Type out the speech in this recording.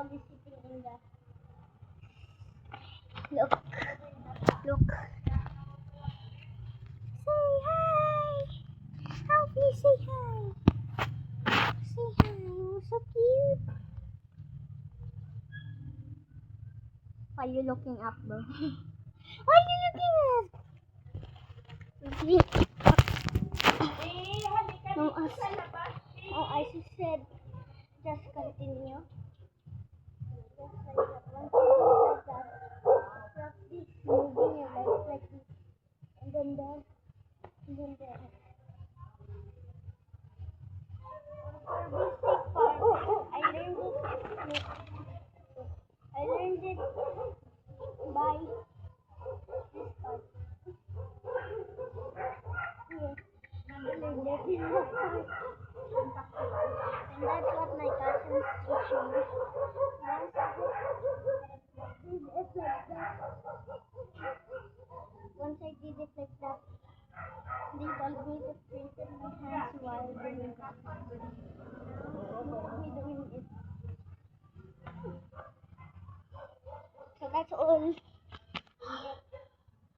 dog is sitting in the... Look. Look. Say hi. Alfie, say hi. Say hi. You're so cute. Why are you looking up, bro? Why are you looking up? No, as you said, just continue. Just like that. Once you do it like that, practice moving your legs like this. And then there. And then there. For basic part, I learned it by this part. Yes, I learned it in that part. And that's what my cousins teach me. Once I did it like that, they told me to straighten my hands while doing that. Look at me doing it. So that's all.